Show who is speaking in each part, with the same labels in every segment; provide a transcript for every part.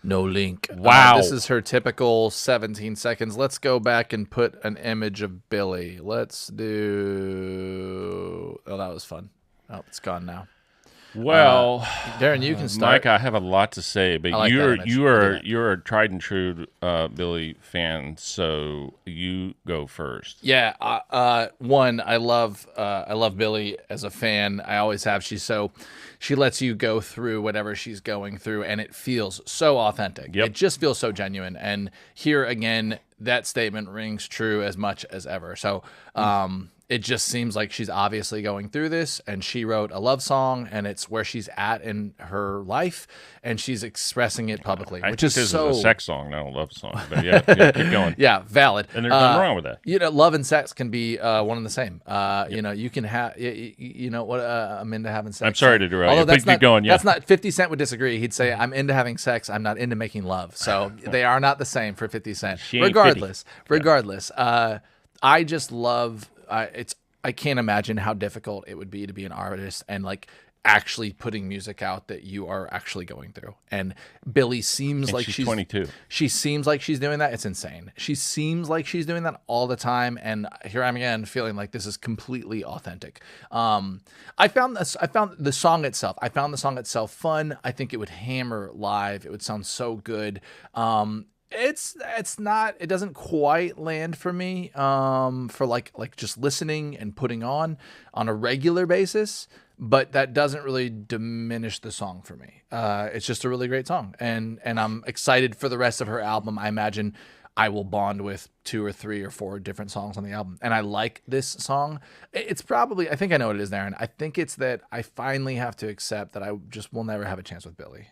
Speaker 1: No link.
Speaker 2: Wow.
Speaker 1: This is her typical 17 seconds. Let's go back and put an image of Billy. Let's do... Oh, that was fun. Oh, it's gone now.
Speaker 2: Well,
Speaker 1: Darren, you can start.
Speaker 2: Mike, I have a lot to say, but
Speaker 1: like that image.
Speaker 2: you're a tried and true Billy fan, so you go first.
Speaker 1: Yeah. One, I love Billy as a fan. I always have. She lets you go through whatever she's going through, and it feels so authentic.
Speaker 2: Yep.
Speaker 1: It just feels so genuine. And here again, that statement rings true as much as ever. So, it just seems like she's obviously going through this, and she wrote a love song, and it's where she's at in her life, and she's expressing it publicly, which is
Speaker 2: this
Speaker 1: so...
Speaker 2: is a sex song, not a love song. But yeah, keep going.
Speaker 1: Yeah, valid.
Speaker 2: And there's nothing wrong with that.
Speaker 1: Love and sex can be one and the same. You can have, you know what? I'm into having sex.
Speaker 2: I'm sorry to derail you.
Speaker 1: That's
Speaker 2: Keep going. Yeah.
Speaker 1: That's not. 50 Cent would disagree. He'd say, "I'm into having sex. I'm not into making love." So they are not the same for 50 Cent. Regardless, I just love. I can't imagine how difficult it would be to be an artist and like actually putting music out that you are actually going through. And Billy seems like she's
Speaker 2: 22.
Speaker 1: She seems like she's doing that. It's insane. She seems like she's doing that all the time. And here I'm again feeling like this is completely authentic. I found the song itself fun. I think it would hammer live. It would sound so good. It doesn't quite land for me for like just listening and putting on a regular basis, but that doesn't really diminish the song for me. It's just a really great song, and I'm excited for the rest of her album. I imagine I will bond with 2 or 3 or 4 different songs on the album, and I like this song. It's probably, I think I know what it is, Darren. I think it's that I finally have to accept that I just will never have a chance with Billy.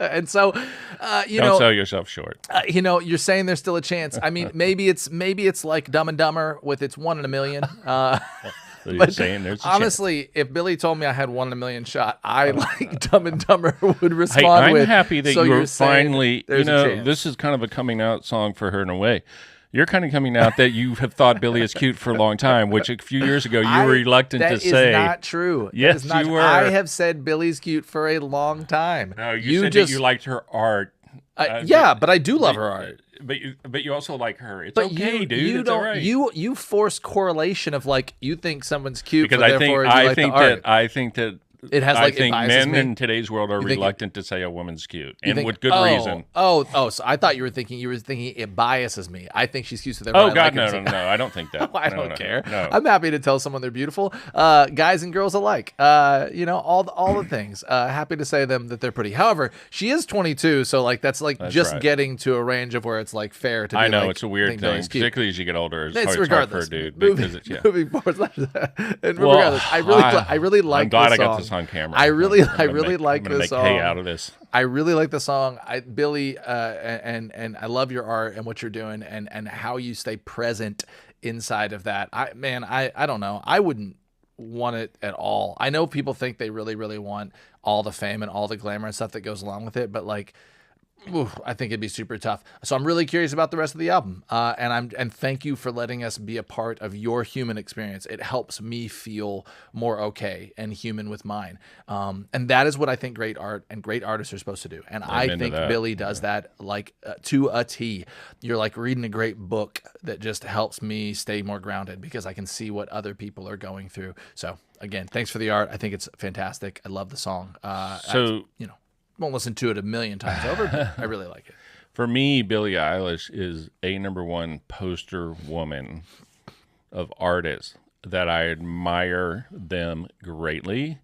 Speaker 1: And so,
Speaker 2: don't sell yourself short.
Speaker 1: You're saying there's still a chance. I mean, maybe it's like Dumb and Dumber with its 1 in a million. But
Speaker 2: saying there's a
Speaker 1: honestly, if Billy told me I had 1 in a million shot, I like Dumb and Dumber would respond
Speaker 2: I'm
Speaker 1: with.
Speaker 2: happy that
Speaker 1: so
Speaker 2: you're finally.
Speaker 1: there's a chance.
Speaker 2: This is kind of a coming out song for her in a way. You're kind of coming out that you have thought Billy is cute for a long time, which a few years ago you were reluctant to say.
Speaker 1: That is not true.
Speaker 2: Yes, you were.
Speaker 1: I have said Billy's cute for a long time.
Speaker 2: No, you said that you liked her art.
Speaker 1: But I do love her art.
Speaker 2: But you also like her. It's
Speaker 1: But
Speaker 2: okay, dude.
Speaker 1: You
Speaker 2: it's
Speaker 1: don't.
Speaker 2: all right.
Speaker 1: You force correlation of like you think someone's cute
Speaker 2: because
Speaker 1: I
Speaker 2: think that
Speaker 1: it has like
Speaker 2: I think
Speaker 1: men
Speaker 2: men in today's world are reluctant to say a woman's cute, and with good reason.
Speaker 1: So I thought you were thinking it biases me. I think she's cute, so
Speaker 2: no, I don't think that.
Speaker 1: I don't care.
Speaker 2: No.
Speaker 1: I'm happy to tell someone they're beautiful, guys and girls alike. All the things. Happy to say them that they're pretty. However, she is 22, so like that's getting to a range of where it's like fair to.
Speaker 2: I know
Speaker 1: like,
Speaker 2: it's a weird thing, particularly as you get older. It's hard for a dude.
Speaker 1: Moving forward, and regardless, I really like.
Speaker 2: I'm glad
Speaker 1: this
Speaker 2: I got
Speaker 1: song.
Speaker 2: this on camera.
Speaker 1: I really like this song.
Speaker 2: Hay out of this.
Speaker 1: I really like the song. Billy, and I love your art and what you're doing and how you stay present inside of that. I don't know. I wouldn't want it at all. I know people think they really, really want all the fame and all the glamour and stuff that goes along with it, but like, I think it'd be super tough. So I'm really curious about the rest of the album. And thank you for letting us be a part of your human experience. It helps me feel more okay and human with mine. And that is what I think great art and great artists are supposed to do. And I think Billy does that like to a T. You're like reading a great book that just helps me stay more grounded because I can see what other people are going through. So again, thanks for the art. I think it's fantastic. I love the song. Won't listen to it a million times over, but I really like it.
Speaker 2: For me, Billie Eilish is a #1 poster woman of artists that I admire them greatly,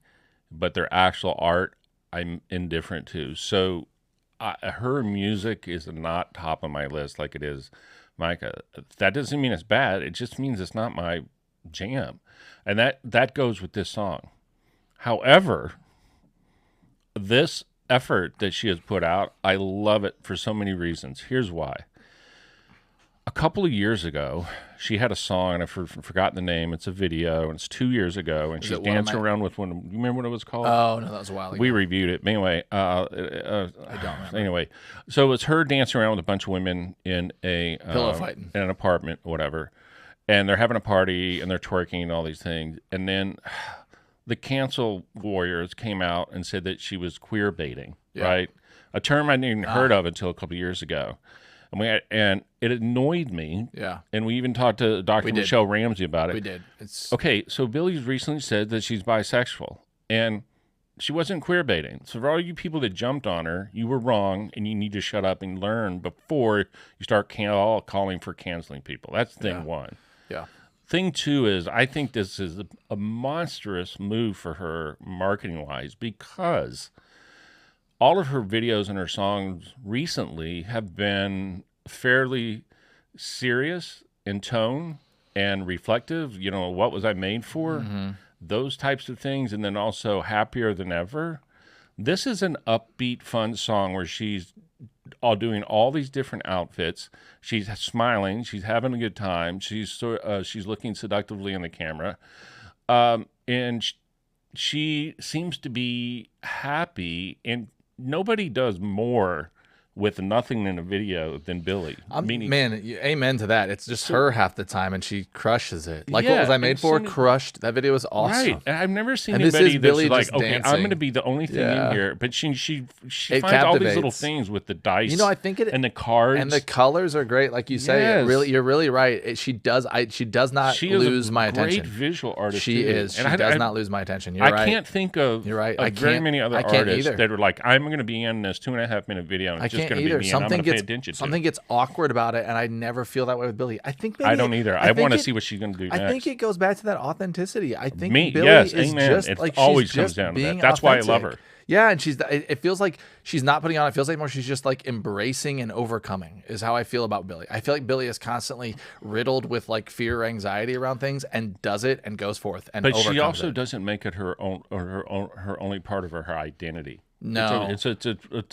Speaker 2: but their actual art I'm indifferent to. So her music is not top of my list like it is Micah. That doesn't mean it's bad. It just means it's not my jam. And that goes with this song. However, this effort that she has put out, I love it for so many reasons. Here's why. A couple of years ago, she had a song, and I've forgotten the name. It's a video, and it's 2 years ago, and she's dancing around with one. You remember what it was called?
Speaker 1: Oh, no, that was a while ago.
Speaker 2: We reviewed it. Anyway,
Speaker 1: I don't remember.
Speaker 2: Anyway, so it's her dancing around with a bunch of women in a
Speaker 1: pillow fighting
Speaker 2: in an apartment, whatever, and they're having a party, and they're twerking and all these things, and then the cancel warriors came out and said that she was queer baiting,
Speaker 1: Yeah.
Speaker 2: right? A term I hadn't even heard of until a couple of years ago. And it annoyed me.
Speaker 1: Yeah.
Speaker 2: And we even talked to Dr. Michelle Ramsey about it.
Speaker 1: We did. It's
Speaker 2: Okay, so Billy's recently said that she's bisexual, and she wasn't queer baiting. So for all you people that jumped on her, you were wrong, and you need to shut up and learn before you start calling for canceling people. That's thing one.
Speaker 1: Yeah.
Speaker 2: Thing two is I think this is a monstrous move for her marketing-wise, because all of her videos and her songs recently have been fairly serious in tone and reflective. You know, what was I made for? Those types of things. And then also Happier Than Ever. This is an upbeat, fun song where she's doing all these different outfits. She's smiling. She's having a good time. She's looking seductively in the camera. And she seems to be happy, and nobody does more with nothing in a video than Billy.
Speaker 1: Man, amen to that. It's just her half the time, and she crushes it. Like, what was I made for? Crushed. That video was awesome.
Speaker 2: Right. And I've never seen
Speaker 1: And this
Speaker 2: anybody
Speaker 1: is
Speaker 2: that's
Speaker 1: Billy
Speaker 2: like,
Speaker 1: just
Speaker 2: okay,
Speaker 1: dancing.
Speaker 2: I'm going to be the only thing in here. But she
Speaker 1: It
Speaker 2: finds all these little
Speaker 1: captivates.
Speaker 2: things with the dice.
Speaker 1: You know, I think it
Speaker 2: and the cards.
Speaker 1: and the colors are great, like you say.
Speaker 2: Yes.
Speaker 1: You're really right. She does not
Speaker 2: she is
Speaker 1: lose
Speaker 2: a
Speaker 1: my
Speaker 2: great
Speaker 1: attention.
Speaker 2: visual artist.
Speaker 1: She
Speaker 2: too.
Speaker 1: is. She
Speaker 2: And
Speaker 1: does not lose my attention. You're
Speaker 2: I
Speaker 1: right.
Speaker 2: can't think of,
Speaker 1: You're right.
Speaker 2: of very many other
Speaker 1: I can't
Speaker 2: artists
Speaker 1: either.
Speaker 2: that are like, I'm going to be in this 2.5 minute video, and
Speaker 1: I
Speaker 2: it's just
Speaker 1: can't
Speaker 2: going to
Speaker 1: either.
Speaker 2: be me, and I'm
Speaker 1: Something
Speaker 2: going to pay
Speaker 1: gets
Speaker 2: attention to
Speaker 1: something
Speaker 2: it.
Speaker 1: gets awkward about it, and I never feel that way with Billy. I think maybe
Speaker 2: I don't either. I want to see what she's going to do next.
Speaker 1: I think it goes back to that authenticity. I think
Speaker 2: Me,
Speaker 1: Billy
Speaker 2: yes,
Speaker 1: is
Speaker 2: amen.
Speaker 1: just
Speaker 2: It
Speaker 1: like
Speaker 2: always
Speaker 1: she's
Speaker 2: comes
Speaker 1: just
Speaker 2: down to that.
Speaker 1: being
Speaker 2: That's why I love
Speaker 1: authentic.
Speaker 2: her.
Speaker 1: Yeah, and it feels like she's not putting on. It feels like more she's just like embracing and overcoming is how I feel about Billy. I feel like Billy is constantly riddled with like fear or anxiety around things, and does it and goes forth and
Speaker 2: But she
Speaker 1: overcomes
Speaker 2: also
Speaker 1: it.
Speaker 2: doesn't make it her own or her only part of her identity.
Speaker 1: No.
Speaker 2: It's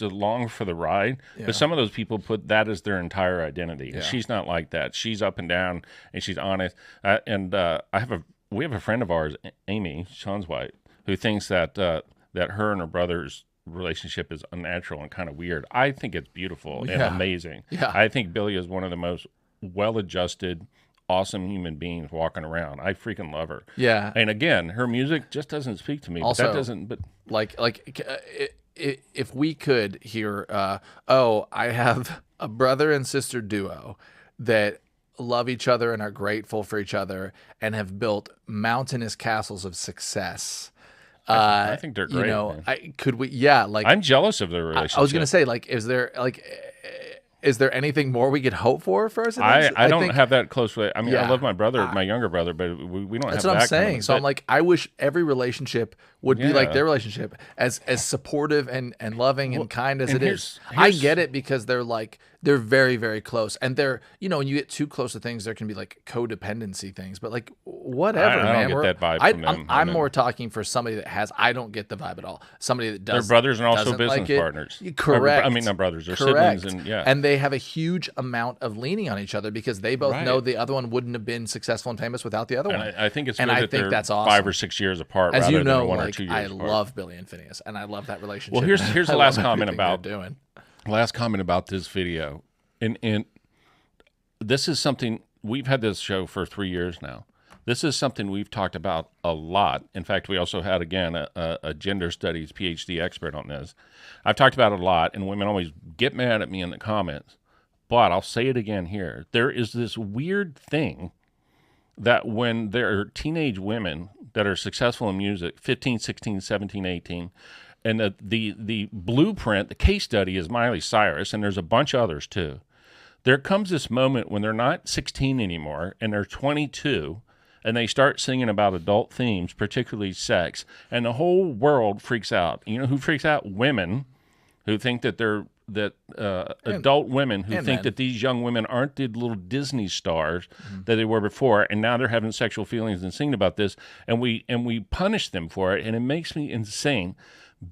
Speaker 2: a long for the ride. But some of those people put that as their entire identity.
Speaker 1: Yeah.
Speaker 2: She's not like that. She's up and down, and she's honest. We have a friend of ours, Amy, Sean's wife, who thinks that her and her brother's relationship is unnatural and kind of weird. I think it's beautiful and amazing.
Speaker 1: Yeah.
Speaker 2: I think Billy is one of the most well-adjusted, awesome human beings walking around. I freaking love her.
Speaker 1: Yeah.
Speaker 2: And again, her music just doesn't speak to me.
Speaker 1: Also,
Speaker 2: but that doesn't. But
Speaker 1: if we could hear, I have a brother and sister duo that love each other and are grateful for each other and have built mountainous castles of success.
Speaker 2: I think they're great.
Speaker 1: You know,
Speaker 2: man. I'm jealous of their relationship.
Speaker 1: I was gonna say, like, is there anything more we could hope for us?
Speaker 2: I don't have that close. I mean, I
Speaker 1: Yeah.
Speaker 2: love my brother, my younger brother, but we don't have that.
Speaker 1: That's what I'm
Speaker 2: kind
Speaker 1: saying.
Speaker 2: of,
Speaker 1: So I'm like, I wish every relationship would be like
Speaker 2: Yeah.
Speaker 1: their relationship, as supportive and loving and kind as
Speaker 2: and
Speaker 1: it is.
Speaker 2: here's-
Speaker 1: I get it, because they're very, very close, and they're, you know, when you get too close to things, there can be like codependency things. But like, whatever,
Speaker 2: I
Speaker 1: man.
Speaker 2: don't get that vibe from them.
Speaker 1: I'm more talking for somebody that has. I don't get the vibe at all. Somebody that does.
Speaker 2: They're brothers and also
Speaker 1: doesn't
Speaker 2: business
Speaker 1: like it.
Speaker 2: partners.
Speaker 1: Correct.
Speaker 2: I mean, not brothers. They're
Speaker 1: Correct.
Speaker 2: siblings, and
Speaker 1: And they have a huge amount of leaning on each other, because they both
Speaker 2: Right.
Speaker 1: know the other one wouldn't have been successful and famous without the other
Speaker 2: and
Speaker 1: one.
Speaker 2: I think it's
Speaker 1: And
Speaker 2: good
Speaker 1: I
Speaker 2: that
Speaker 1: think
Speaker 2: they're
Speaker 1: that's awesome.
Speaker 2: 5 or 6 years apart,
Speaker 1: As
Speaker 2: rather
Speaker 1: you know,
Speaker 2: than 1 or
Speaker 1: like,
Speaker 2: 2 years
Speaker 1: I
Speaker 2: apart.
Speaker 1: love Billy and Phineas, and I love that relationship.
Speaker 2: Well, here's
Speaker 1: I
Speaker 2: the
Speaker 1: love
Speaker 2: last comment
Speaker 1: everything they're
Speaker 2: about
Speaker 1: doing.
Speaker 2: Last comment about this video, and this is something we've had this show for 3 years now. This is something we've talked about a lot. In fact, we also had, again, a gender studies PhD expert on this. I've talked about it a lot, and women always get mad at me in the comments, but I'll say it again here. There is this weird thing that when there are teenage women that are successful in music, 15, 16, 17, 18, and the blueprint, the case study is Miley Cyrus, and there's a bunch of others too. There comes this moment when they're not 16 anymore, and they're 22, and they start singing about adult themes, particularly sex, and the whole world freaks out. You know who freaks out? Women who think that adult women who think
Speaker 1: men.
Speaker 2: that these young women aren't the little Disney stars that they were before, and now they're having sexual feelings and singing about this, and we punish them for it, and it makes me insane.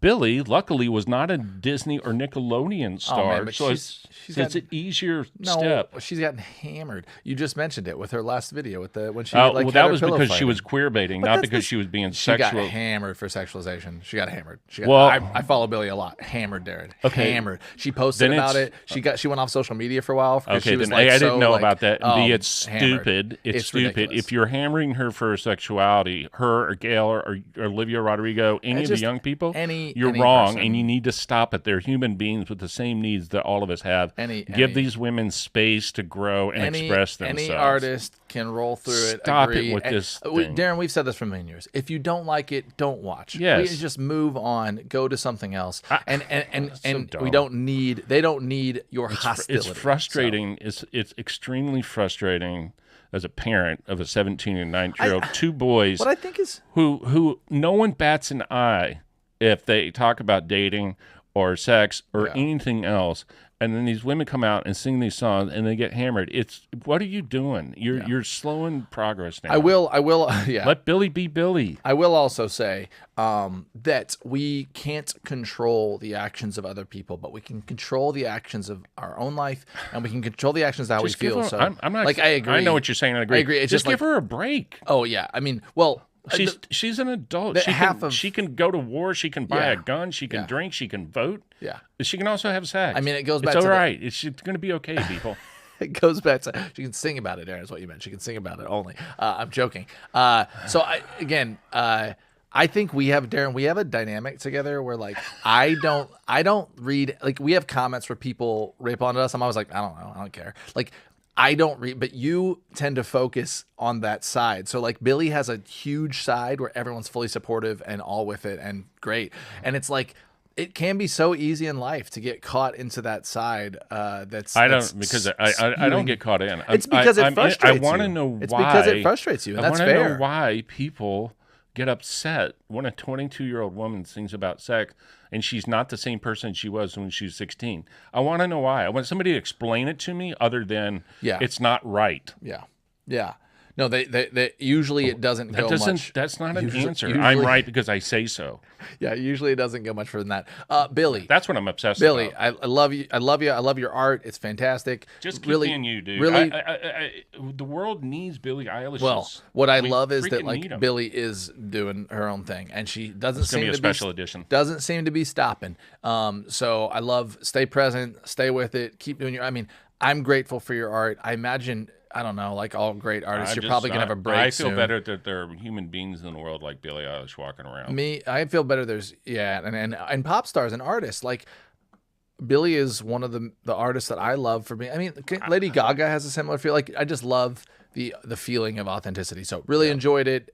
Speaker 2: Billy, luckily, was not a Disney or Nickelodeon star,
Speaker 1: but
Speaker 2: so
Speaker 1: she's
Speaker 2: it's an easier
Speaker 1: no,
Speaker 2: step.
Speaker 1: she's gotten hammered. You just mentioned it with her last video with the when she
Speaker 2: Well,
Speaker 1: like had
Speaker 2: that
Speaker 1: her
Speaker 2: was
Speaker 1: pillow
Speaker 2: because she
Speaker 1: fighting.
Speaker 2: was queer baiting,
Speaker 1: But
Speaker 2: not
Speaker 1: that's
Speaker 2: because
Speaker 1: the-
Speaker 2: she was being
Speaker 1: She got
Speaker 2: sexual.
Speaker 1: hammered for sexualization. She got hammered. She got,
Speaker 2: Well-
Speaker 1: I follow Billy a lot. Hammered, Darren.
Speaker 2: Okay.
Speaker 1: Hammered. She posted
Speaker 2: Then
Speaker 1: about
Speaker 2: it's-
Speaker 1: it. She went off social media for a while because
Speaker 2: Okay,
Speaker 1: she was
Speaker 2: then
Speaker 1: like,
Speaker 2: A, I didn't
Speaker 1: so,
Speaker 2: know
Speaker 1: like,
Speaker 2: about that. And B, it's
Speaker 1: hammered.
Speaker 2: stupid. It's stupid.
Speaker 1: ridiculous.
Speaker 2: If you're hammering her for her sexuality, her or Gail or Olivia Rodrigo, any of the
Speaker 1: just
Speaker 2: young people, you're
Speaker 1: any
Speaker 2: wrong,
Speaker 1: person.
Speaker 2: and you need to stop it. They're human beings with the same needs that all of us have. Give these women space to grow and express themselves.
Speaker 1: Any artist can roll through it.
Speaker 2: Stop
Speaker 1: agree.
Speaker 2: it with
Speaker 1: And,
Speaker 2: this thing.
Speaker 1: Darren, we've said this for many years. If you don't like it, don't watch.
Speaker 2: Yes.
Speaker 1: We just move on. Go to something else. And
Speaker 2: so
Speaker 1: we don't need. They don't need your hostility.
Speaker 2: It's frustrating. It's extremely frustrating as a parent of a 17 and 19-year-old, two boys.
Speaker 1: What I think is
Speaker 2: who no one bats an eye if they talk about dating or sex or anything else. And then these women come out and sing these songs and they get hammered. It's what are you doing? You're slowing progress now.
Speaker 1: I will. Yeah.
Speaker 2: Let Billy be Billy.
Speaker 1: I will also say that we can't control the actions of other people, but we can control the actions of our own life, and we can control the actions of how
Speaker 2: Just
Speaker 1: we feel.
Speaker 2: give her-
Speaker 1: So
Speaker 2: I'm not.
Speaker 1: like I agree.
Speaker 2: I know what you're saying. I agree.
Speaker 1: I agree. It's
Speaker 2: just
Speaker 1: just
Speaker 2: give her a break.
Speaker 1: Oh yeah. I mean, well,
Speaker 2: She's an adult. She can go to war. She can buy a gun. She can drink. She can vote.
Speaker 1: Yeah.
Speaker 2: She can also have sex.
Speaker 1: I mean, it goes back
Speaker 2: It's
Speaker 1: to
Speaker 2: all
Speaker 1: the-
Speaker 2: right. It's going to be okay, people.
Speaker 1: It goes back to she can sing about it, Aaron, is what you meant. She can sing about it only. I'm joking. I think we have, Darren, we have a dynamic together where like I don't read, like we have comments where people rip onto us. I'm always like, I don't know, I don't care. Like I don't read, but you tend to focus on that side. So like Billy has a huge side where everyone's fully supportive and all with it and great. And it's like it can be so easy in life to get caught into that side. I
Speaker 2: don't get caught in.
Speaker 1: It's because it frustrates you.
Speaker 2: I want to know why.
Speaker 1: It's because it frustrates you, and that's fair.
Speaker 2: I want to know why people get upset when a 22-year-old woman sings about sex and she's not the same person she was when she was 16. I want to know why. I want somebody to explain it to me other than it's not right.
Speaker 1: Yeah. Yeah. No, they usually it doesn't go much.
Speaker 2: That's not an answer.
Speaker 1: Usually,
Speaker 2: I'm right because I say so.
Speaker 1: Yeah, usually it doesn't go much further than that. Billy.
Speaker 2: That's what I'm obsessed
Speaker 1: Billy,
Speaker 2: about.
Speaker 1: I love you. I love you. I love your art. It's fantastic.
Speaker 2: Just keep
Speaker 1: really,
Speaker 2: being you, dude.
Speaker 1: Really,
Speaker 2: the world needs Billie Eilish.
Speaker 1: well, what I love is that
Speaker 2: freaking need
Speaker 1: like
Speaker 2: 'em.
Speaker 1: Billy is doing her own thing, and she doesn't
Speaker 2: It's gonna
Speaker 1: seem
Speaker 2: be a
Speaker 1: to
Speaker 2: special edition.
Speaker 1: Doesn't seem to be stopping. So I love stay present, stay with it, keep doing your. I mean, I'm grateful for your art. I imagine. I don't know, like all great artists, you're probably gonna have a break.
Speaker 2: I feel
Speaker 1: soon.
Speaker 2: better that there are human beings in the world like Billie Eilish walking around.
Speaker 1: I feel better. There's and pop stars and artists like Billie is one of the artists that I love for me. I mean, Lady Gaga has a similar feel. Like I just love the feeling of authenticity. So really enjoyed it.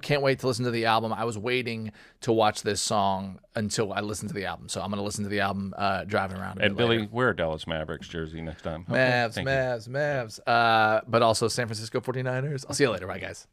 Speaker 1: Can't wait to listen to the album. I was waiting to watch this song until I listened to the album. So I'm gonna listen to the album driving around.
Speaker 2: And Billy, wear a Dallas Mavericks jersey next time.
Speaker 1: Mavs. But also San Francisco 49ers. I'll see you later. Bye, guys.